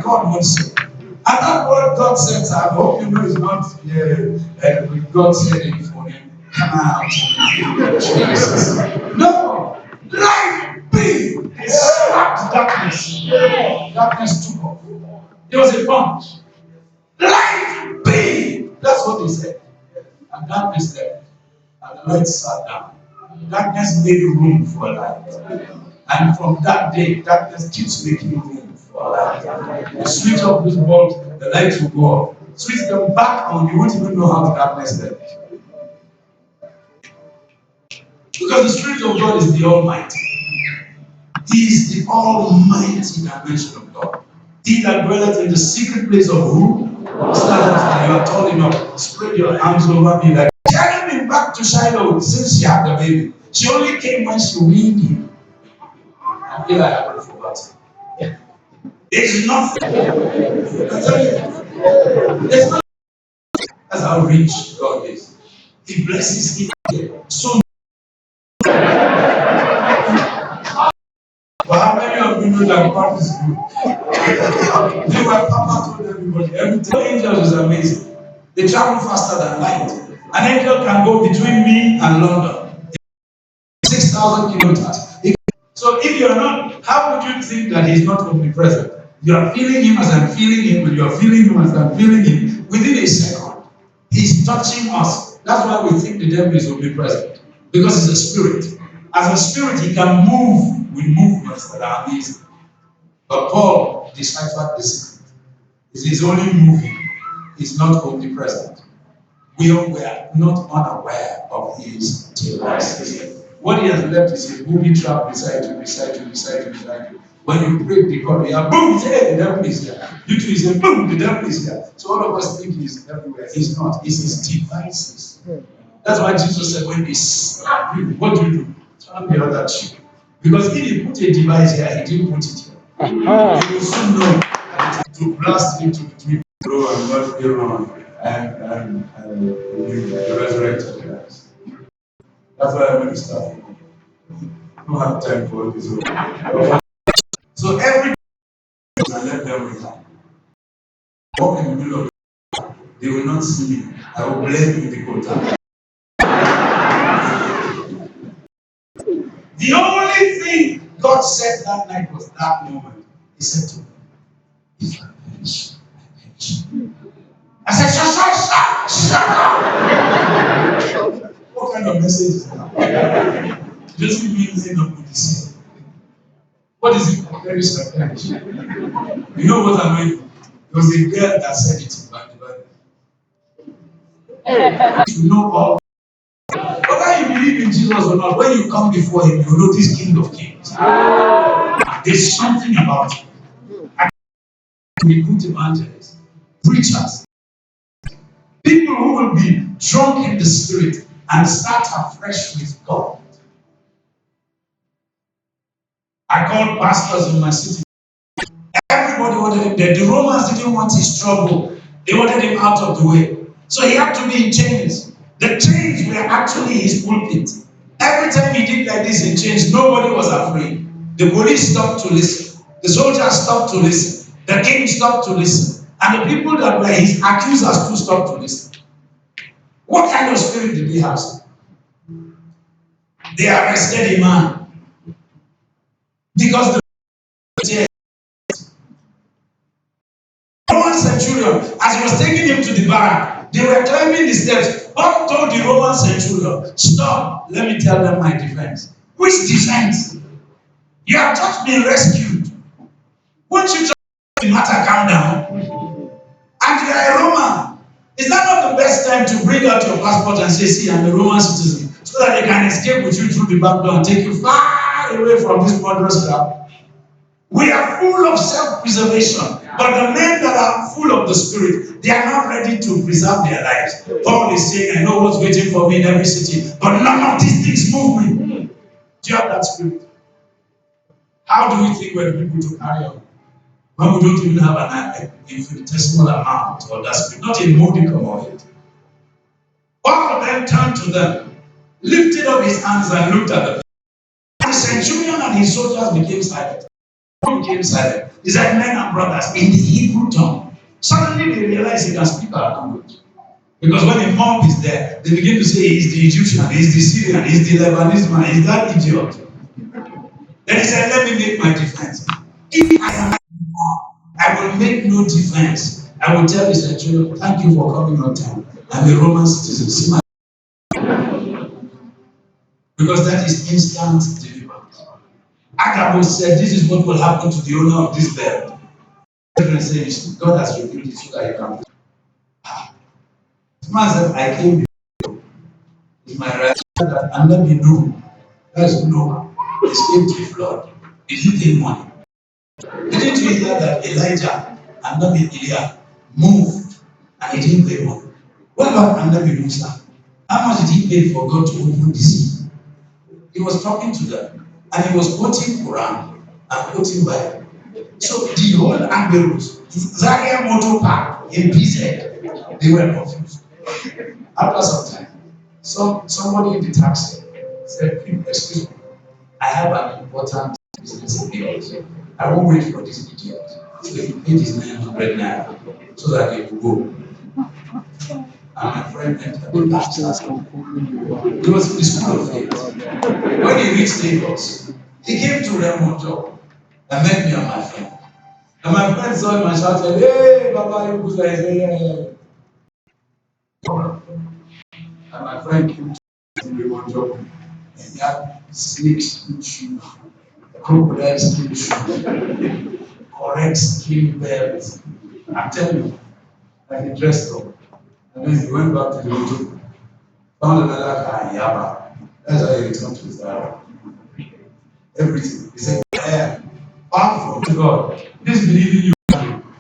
like God would say. And that word God said, I hope you know it's not God said it for him. Come out. Jesus. No. Life be. It slapped darkness. Darkness took off. There was a punch. Life be. That's what he said. And darkness left. And the Lord sat down. Darkness made room for light. And from that day, darkness keeps making room for light. You switch off this bulb, the light will go off. Switch them back on, you won't even know how the darkness left. Because the Spirit of God is the Almighty. He is the Almighty dimension of God. He that dwelleth in the secret place of who? Stand up, you are tall enough. Spread your arms over me like. She hadn't been back to Shiloh since she had the baby. She only came when she weaned him. I feel like I haven't forgotten. It's nothing. I tell you, it's not. That's how rich God is. He blesses him so. But how many of you know that God is good? They were Papa told everybody. Every time angels is amazing. They travel faster than light. An angel can go between me and London. 6,000 kilometers. So if you're not, how would you think that he's not omnipresent? You are feeling him as I'm feeling him, and you're feeling him as I'm feeling him. Within a second, he's touching us. That's why we think the devil is omnipresent. Because he's a spirit. As a spirit, he can move with movements that are amazing. But Paul deciphered the secret. He's only moving. He's not omnipresent. We are not unaware of his devices. What he has left is a movie trap beside you. When you break the corner, boom, hey, the devil is here. You two say, boom, the devil is here. So all of us think he's everywhere. He's not. It's his devices. That's why Jesus said, when they slap you, what do? Slap the other cheek. Because if he put a device here, he didn't put it here. You will soon know to blast him to between grow and not be wrong and the resurrected Christ. That's why I'm going to start. I don't have time for this. So every I let them resign. Walk in the middle of the they will not see me. I will blame you the quota. The only thing God said that night was that moment. He said to me, if I perish, I perish. I said, shut up. What kind of message is that? It doesn't mean end up with the sin. What is it? Perish and perish. You know what I mean? It was a girl that said it in the Bible. You know all. Whether you believe in Jesus or not, when you come before him, you know this King of Kings. There's something about him. We put evangelists, preachers, people who will be drunk in the spirit and start afresh with God. I called pastors in my city. Everybody wanted him dead. The Romans didn't want his trouble. They wanted him out of the way. So he had to be in chains. The chains were actually his pulpit. Every time he did like this in chains, nobody was afraid. The police stopped to listen. The soldiers stopped to listen. The king stopped to listen. And the people that were his accusers too stopped to listen. What kind of spirit did they have? They arrested a man. Because the Roman centurion, as he was taking him to the barrack, they were climbing the steps. Paul told the Roman centurion, stop, let me tell them my defense. Which defense? You have just been rescued. Won't you try the matter calm down? And you are a Roman. Is that not the best time to bring out your passport and say, see, I'm a Roman citizen, so that they can escape with you through the back door and take you far away from this murderous crowd? We are full of self-preservation, but the men that are full of the Spirit, they are not ready to preserve their lives. Paul is saying, I know what's waiting for me in every city, but none of these things move me. Do you have that spirit? How do we think we're the people to carry on when we don't even have an infinitesimal amount of that spirit, not a modicum of it? Paul then turned to them, lifted up his hands and looked at them. The centurion and his soldiers became silent. became silent. He said, men and brothers, in the Hebrew tongue. Suddenly they realized he can speak our language. Because when a mob is there, they begin to say he's the Egyptian, he's the Syrian, he's the Lebanese man, he's that idiot. Then he said, let me make my defense. If I am I will make no defense. I will tell the centurion, thank you for coming on time. I'm a Roman citizen. See my because that is instant deliverance. Agabus said, this is what will happen to the owner of this bed. God has revealed it so that you can. The man said, I came with my right hand and let me know. There's no escape the flood. Did you take money? Didn't you hear that Elijah and Nabi Elijah moved and he didn't pay money? What about Nabi Musa? How much did he pay for God to open the sea? He was talking to them and he was quoting Quran and quoting Bible. So the whole Angelus, Zaria Motor Park in PZ, they were confused. After some time, somebody in the taxi said, excuse me, I have an important business in Lagos. I won't wait for this idiot. So he paid his 900 naira so that he could go. And my friend entered the taxi. He was in the school of faith. When he reached Lagos, he came to Raymond job and met me and my friend. And my friend saw him and shouted, hey, Baba, you said, hey. And my friend came to Raymond job and he had snake skin shoes, crocodile skin shoes, correct skin belt. I'm telling you, and he dressed up. And then he went back to the motor, found another car in Yaba. That's how he returned to his area. Everything. He said, yeah, powerful to God. This believing you.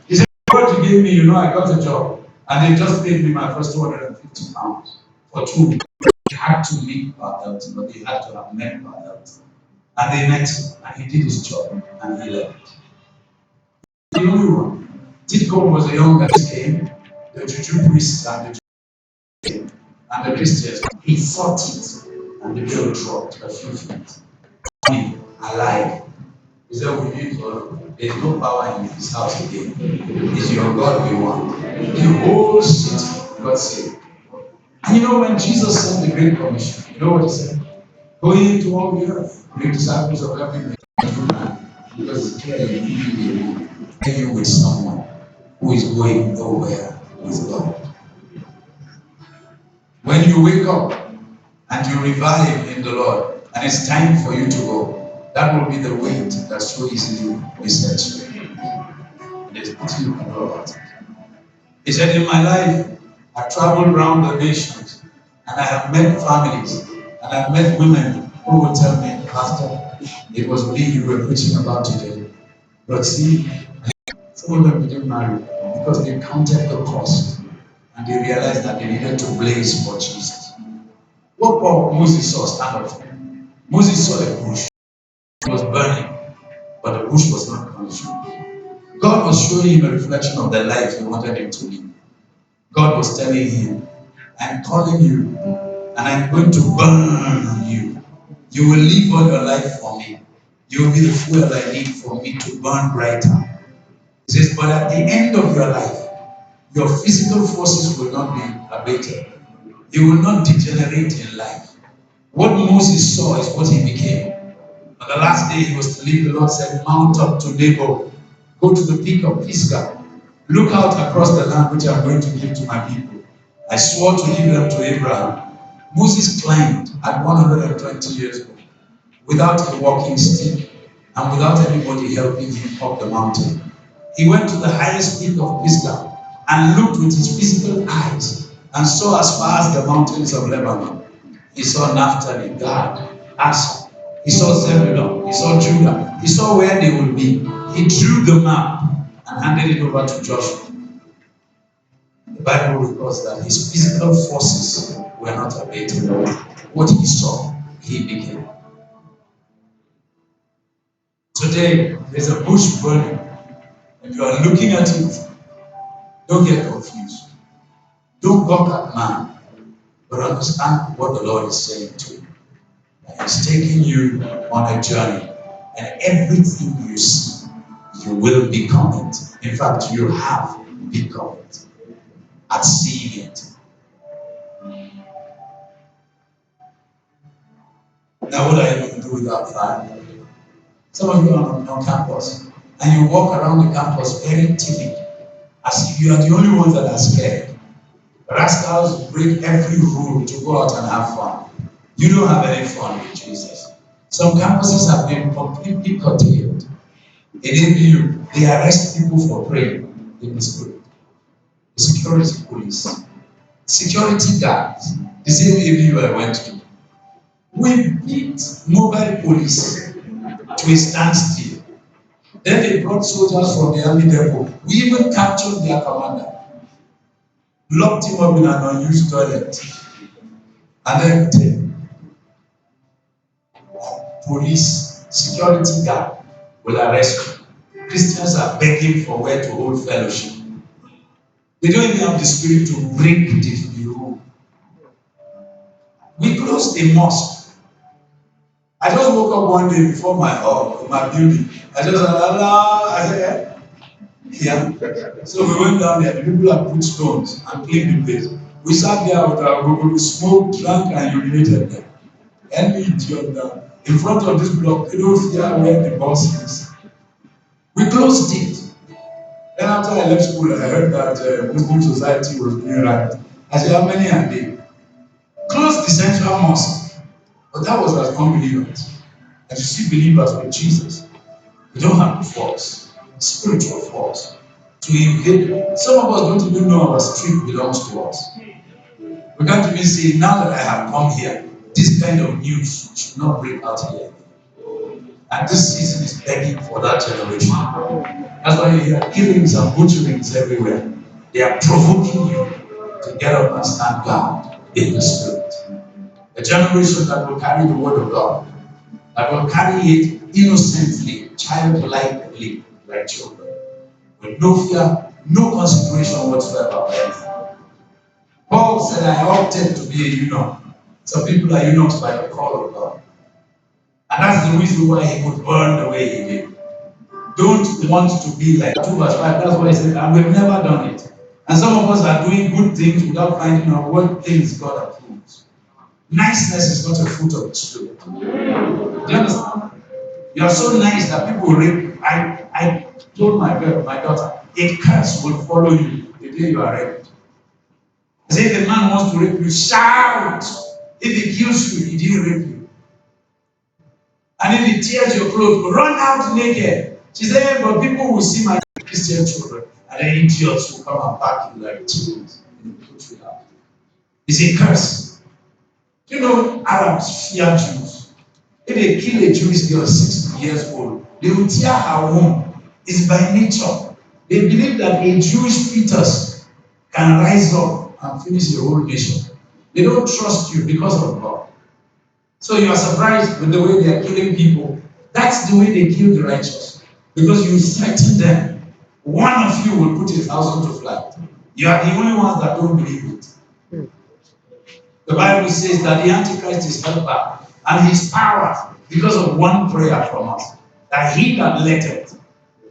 He said, what you gave me, you know, I got a job. And they just paid me my first £250 for 2 weeks. He had to meet Bartelt, but he had to have met Bartelt. And they met him, and he did his job, and he left. The only one. Titcom was a young guy who came, the Juju priests and the Christians. He fought it, and the girl dropped a few feet. Alive. He said, we need for there's no power in his house again. It's your God we want. The whole city got saved. And you know when Jesus sent the Great Commission, you know what he said? Go into all the earth, make disciples of every man. Because it's clear you with someone who is going nowhere with God. When you wake up and you revive in the Lord, and it's time for you to go, that will be the weight that so easily besets you. There's nothing you can do about it. He said, in my life, I've traveled around the nations, and I have met families, and I've met women who will tell me, Pastor, it was me you were preaching about today. But see, some of them didn't marry because they counted the cost, and they realized that they needed to blaze for Jesus. What Moses saw stand up for? Moses saw a bush. It was burning, but the bush was not consumed. God was showing him a reflection of the life he wanted him to live. God was telling him, I'm calling you, and I'm going to burn you. You will live all your life for me. You will be the fuel I need for me to burn brighter. He says, but at the end of your life, your physical forces will not be abated. You will not degenerate in life. What Moses saw is what he became. On the last day he was to leave, the Lord said, mount up to Nebo, go to the peak of Pisgah, look out across the land which I'm going to give to my people. I swore to give them to Abraham. Moses climbed at 120 years old without a walking stick and without anybody helping him up the mountain. He went to the highest peak of Pisgah and looked with his physical eyes and saw as far as the mountains of Lebanon. He saw Naphtali, Gad, Asher. He saw Zebulun. He saw Judah. He saw where they would be. He drew the map and handed it over to Joshua. The Bible records that his physical forces were not abated. What he saw, he became. Today, there's a bush burning. If you are looking at it, don't get confused. Don't gawk at man, but understand what the Lord is saying to you. And He's taking you on a journey, and everything you see You will become it. In fact, you have become it. At seeing it. Now, what are you going to do with that fire? Some of you are on campus, and you walk around the campus very timid, as if you are the only ones that are scared. Rascals break every rule to go out and have fun. You don't have any fun with Jesus. Some campuses have been completely curtailed. In ABU, they arrest people for praying in the spirit. The security police, security guards, the same ABU I went to. We beat mobile police to a standstill. Then they brought soldiers from the army depot. We even captured their commander, locked him up in an unused toilet, and then the police, security guard will arrest you. Christians are begging for where to hold fellowship. They don't even have the spirit to break the rule. We closed a mosque. I just woke up one day before my building. I just said, Allah. I said, yeah. So we went down there. The people had put stones and cleaned the place. We sat there with our Google, smoked, drank, and urinated there. Any idiot down in front of this block, they don't fear where the boss is. We closed it. Then after I left school, I heard that Muslim society was doing right. I said, how many are they? Closed the central mosque. But that was as unbelievers. And you see believers with Jesus. We don't have the force, spiritual force, to invade. Some of us don't even know our street belongs to us. We can't even say, now that I have come here, this kind of news should not break out here. And this season is begging for that generation. That's why you hear killings and butcherings everywhere. They are provoking you to get up and stand guard in the spirit. A generation that will carry the word of God, that will carry it innocently, childlikely, like children, with no fear, no consideration whatsoever of anything. Paul said, I opted to be a eunuch. Some people are eunuchs by the call of God. And that's the reason why he could burn the way he did. Don't want to be like 2 verse 5. That's why he said, and we've never done it. And some of us are doing good things without finding out what things God approves. Niceness is not a fruit of the spirit. Do you understand? You are so nice that people will rape you. I told my daughter, a curse will follow you the day you are raped. I said, if a man wants to rape you, shout. If he kills you, he didn't rape you. And if he tears your clothes, run out naked. She said, but people will see my Christian children, and then idiots will come and pack you like tools in the country house. It's a curse. You know, Arabs fear Jews. If they kill a Jewish girl 6 years old, they will tear her womb. It's by nature. They believe that a Jewish fetus can rise up and finish a whole nation. They don't trust you because of God. So you are surprised with the way they are killing people. That's the way they kill the righteous. Because you threaten them. One of you will put 1,000 to flight. You are the only ones that don't believe it. The Bible says that the Antichrist is held back, and his power, because of one prayer from us, that he that letteth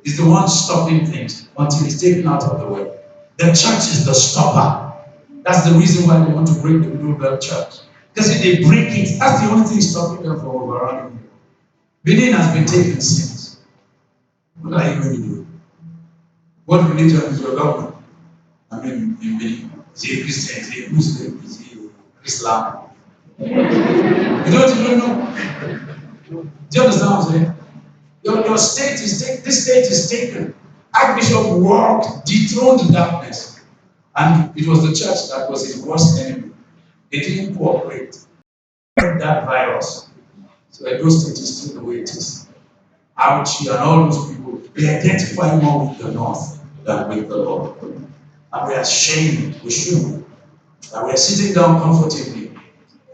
is the one stopping things until it's taken out of the way. The church is the stopper. That's the reason why they want to break the middle belt church. Because if they break it, that's the only thing stopping them from overrunning. Benin has been taken since. What are you going to do? What religion is your government? I mean, in Benin, is he a Christian? Is he a Muslim? Is he Islam? You don't even know. Do you understand what I'm saying? Your state is taken. This state is taken. Archbishop walked, dethroned darkness. And it was the church that was his worst enemy. They didn't cooperate. That virus. So Edo State is still the way it is. Auchi and all those people, they identify more with the North than with the Lord. And we are ashamed, we shouldn't. And we are sitting down comfortably,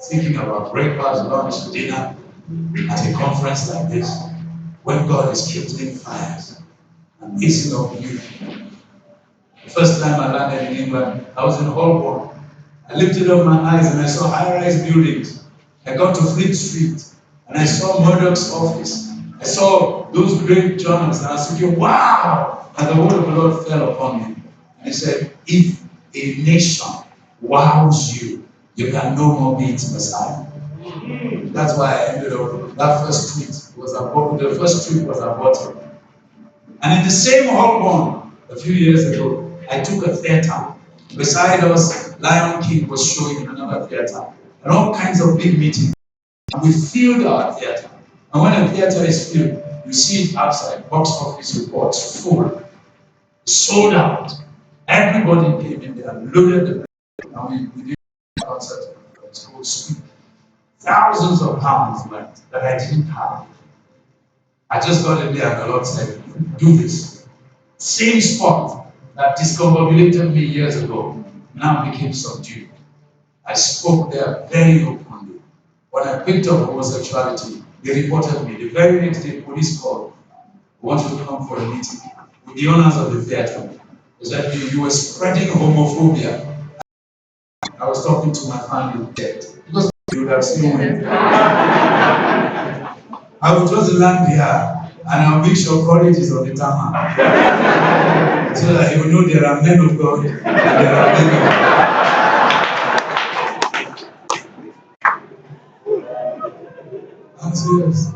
thinking about breakfast, lunch, dinner, at a conference like this, when God is kindling fires and raising up youth. The first time I landed in England, I was in Holborn. I lifted up my eyes and I saw high-rise buildings. I got to Fleet Street and I saw Murdoch's office. I saw those great journals and I was thinking, wow! And the word of the Lord fell upon me. And he said, if a nation wows you, you can no more be its Messiah. That's why I ended up, that first tweet was aborted. The first tweet was aborted. And in the same Holborn, a few years ago, I took a theater. Beside us, Lion King was showing in another theater. And all kinds of big meetings. And we filled our theater. And when a theater is filled, you see it outside, box office reports, full, sold out. Everybody came in there, loaded the place, and we did a concert. It's called Speak. Thousands of pounds went that I didn't have. I just got in there and the Lord said, do this. Same spot that discombobulated me years ago now became subdued. I spoke there very openly. When I picked up homosexuality, they reported me. The very next day, police called. We want you to come for a meeting with the owners of the theater. They said, you were spreading homophobia. I was talking to my family because you would have seen me. I will just land here and I'll make sure courage is on the tarmac. So that you will know there are men of God and there are men of God. I'm serious.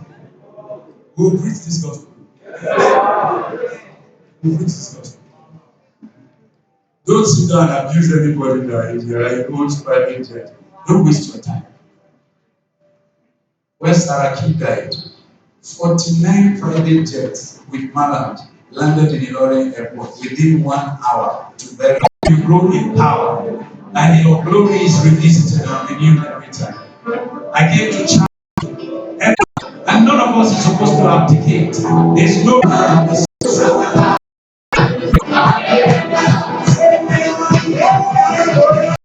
We'll preach this gospel. We'll preach this gospel. Don't sit down and abuse anybody that is your own private jet. Don't waste your time. When Saraki died, 49 private jets with Maland landed in Ilorin Airport within 1 hour to bury. You grow in power, and your glory is revisited and renewed every time. I came to challenge, and none of us is supposed to abdicate. There's no